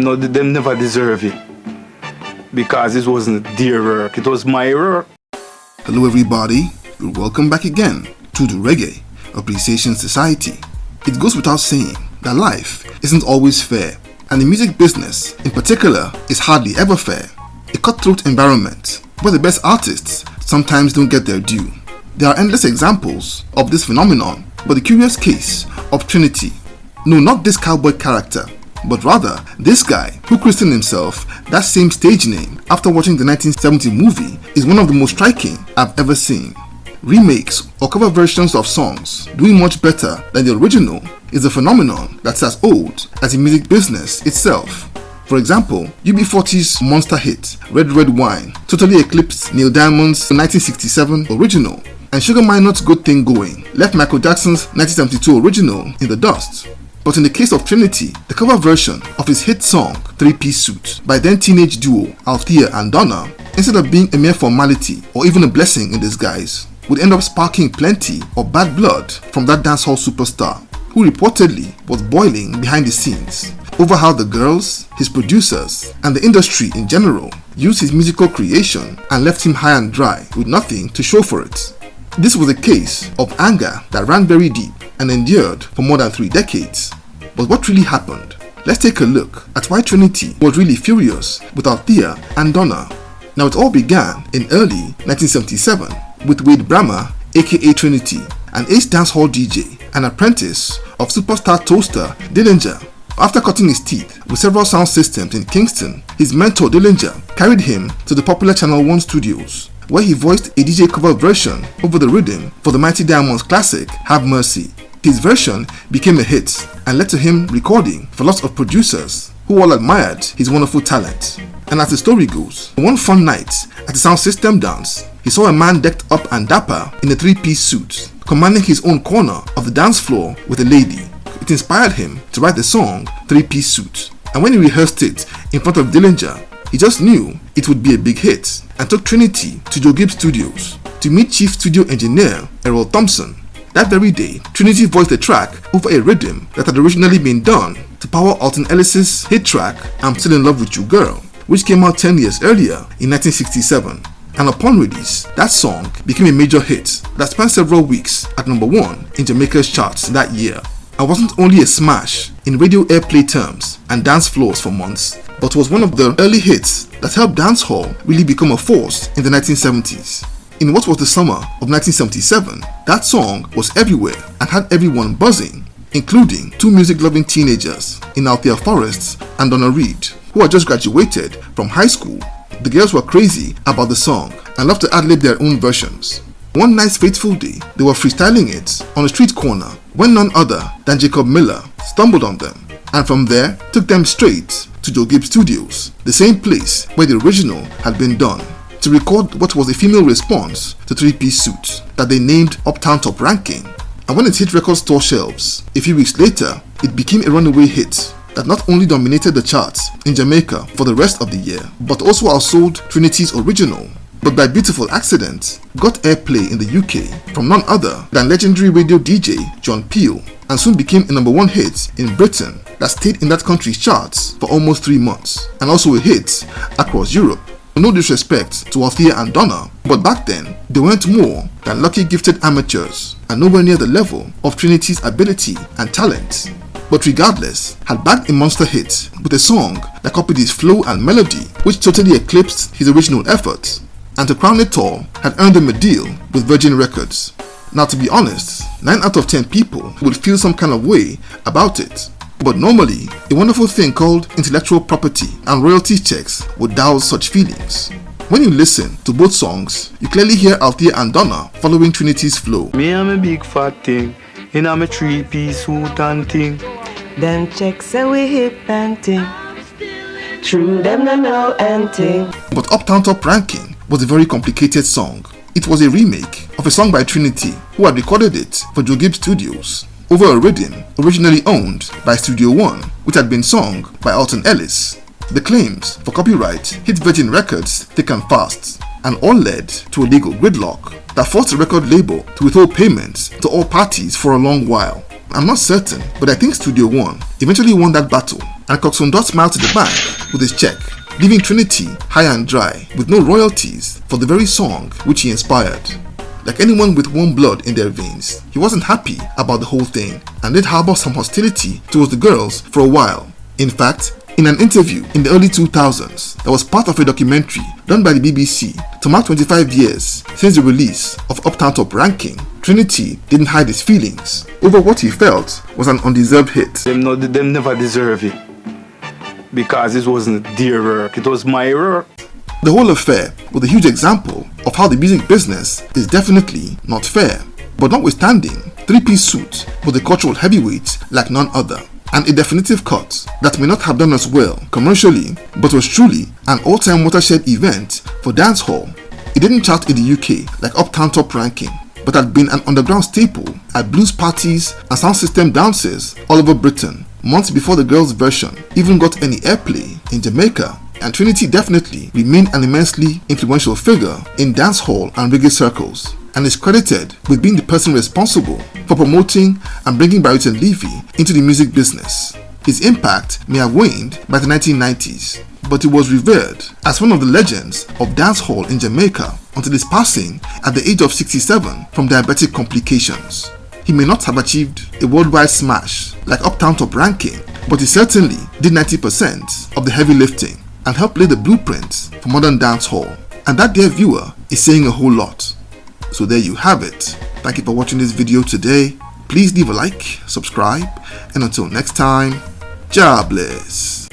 them never deserve it. Because it wasn't their work, it was my work. Hello everybody, welcome back again to the Reggae Appreciation Society. It goes without saying that life isn't always fair, and the music business in particular is hardly ever fair. A cutthroat environment where the best artists sometimes don't get their due. There are endless examples of this phenomenon, but the curious case of Trinity, no, not this cowboy character, but rather this guy who christened himself that same stage name after watching the 1970 movie, is one of the most striking I've ever seen. Remakes or cover versions of songs doing much better than the original is a phenomenon that's as old as the music business itself. For example, UB40's monster hit Red Red Wine totally eclipsed Neil Diamond's 1967 original, and Sugar Minor's Good Thing Going left Michael Jackson's 1972 original in the dust. But in the case of Trinity, the cover version of his hit song 3-Piece Suit by then teenage duo Althea and Donna, instead of being a mere formality or even a blessing in disguise, would end up sparking plenty of bad blood from that dancehall superstar, who reportedly was boiling behind the scenes over how the girls, his producers, and the industry in general used his musical creation and left him high and dry with nothing to show for it. This was a case of anger that ran very deep and endured for more than 3 decades. But what really happened? Let's take a look at why Trinity was really furious with Althea and Donna. Now it all began in early 1977 with Wade Brammer, aka Trinity, an ace dancehall DJ, an apprentice of superstar toaster Dillinger. After cutting his teeth with several sound systems in Kingston, his mentor Dillinger carried him to the popular Channel 1 studios, where he voiced a DJ cover version over the rhythm for the Mighty Diamonds classic Have Mercy. His version became a hit and led to him recording for lots of producers who all admired his wonderful talent. And as the story goes, one fun night at the sound system dance, he saw a man decked up and dapper in a 3-piece suit, commanding his own corner of the dance floor with a lady. It inspired him to write the song 3-Piece Suit, and when he rehearsed it in front of Dillinger, he just knew it would be a big hit and took Trinity to Joe Gibbs Studios to meet Chief Studio Engineer Errol Thompson. That very day, Trinity voiced the track over a rhythm that had originally been done to power Alton Ellis's hit track I'm Still in Love with You Girl, which came out 10 years earlier in 1967. And upon release, that song became a major hit that spent several weeks at number 1 in Jamaica's charts that year, and wasn't only a smash in radio airplay terms and dance floors for months, but was one of the early hits that helped dancehall really become a force in the 1970s. In what was the summer of 1977, that song was everywhere and had everyone buzzing, including 2 music-loving teenagers in Althea Forrests and Donna Reed, who had just graduated from high school. The girls were crazy about the song and loved to ad-lib their own versions. One nice fateful day, they were freestyling it on a street corner when none other than Jacob Miller stumbled on them, and from there took them straight to Joe Gibbs Studios, the same place where the original had been done, to record what was a female response to 3-Piece Suit that they named Uptown Top Ranking. And when it hit record store shelves a few weeks later, it became a runaway hit that not only dominated the charts in Jamaica for the rest of the year, but also outsold Trinity's original, but by beautiful accident got airplay in the UK from none other than legendary radio DJ John Peel, and soon became a number 1 hit in Britain that stayed in that country's charts for almost 3 months, and also a hit across Europe. No disrespect to Althea and Donna, but back then they weren't more than lucky gifted amateurs and nowhere near the level of Trinity's ability and talent. But regardless, had bagged a monster hit with a song that copied his flow and melody, which totally eclipsed his original efforts, and to crown it all, had earned him a deal with Virgin Records. Now, to be honest, 9 out of 10 people would feel some kind of way about it. But normally, a wonderful thing called intellectual property and royalty checks would douse such feelings. When you listen to both songs, you clearly hear Althea and Donna following Trinity's flow. Me am a big fat thing, in a 3-piece suit and thing. Them checks say we hip and ting. True them no know and ting. But Uptown Top Ranking was a very complicated song. It was a remake of a song by Trinity, who had recorded it for Joe Gibbs Studios over a rhythm originally owned by Studio One, which had been sung by Alton Ellis. The claims for copyright hit Virgin Records thick and fast, and all led to a legal gridlock that forced the record label to withhold payments to all parties for a long while. I'm not certain, but I think Studio One eventually won that battle, and Coxsone Dot smiled to the bank with his check, leaving Trinity high and dry with no royalties for the very song which he inspired. Like anyone with warm blood in their veins, he wasn't happy about the whole thing and did harbor some hostility towards the girls for a while. In fact, in an interview in the early 2000s that was part of a documentary done by the BBC to mark 25 years since the release of Uptown Top Ranking, Trinity didn't hide his feelings over what he felt was an undeserved hit. Them never deserve it, because it wasn't their work, it was my work. The whole affair was a huge example of how the music business is definitely not fair. But notwithstanding, Three-Piece Suit was a cultural heavyweight like none other, and a definitive cut that may not have done as well commercially, but was truly an all-time watershed event for dancehall. It didn't chart in the UK like Uptown Top Ranking, but had been an underground staple at blues parties and sound system dances all over Britain months before the girls' version even got any airplay in Jamaica. And Trinity definitely remained an immensely influential figure in dancehall and reggae circles, and is credited with being the person responsible for promoting and bringing Barrington Levy into the music business. His impact may have waned by the 1990s, but he was revered as one of the legends of dancehall in Jamaica until his passing at the age of 67 from diabetic complications. He may not have achieved a worldwide smash like Uptown Top Ranking, but he certainly did 90% of the heavy lifting and helped lay the blueprints for modern dancehall. And that, dear viewer, is saying a whole lot. So there you have it. Thank you for watching this video today. Please leave a like, subscribe, and until next time, Jah bless.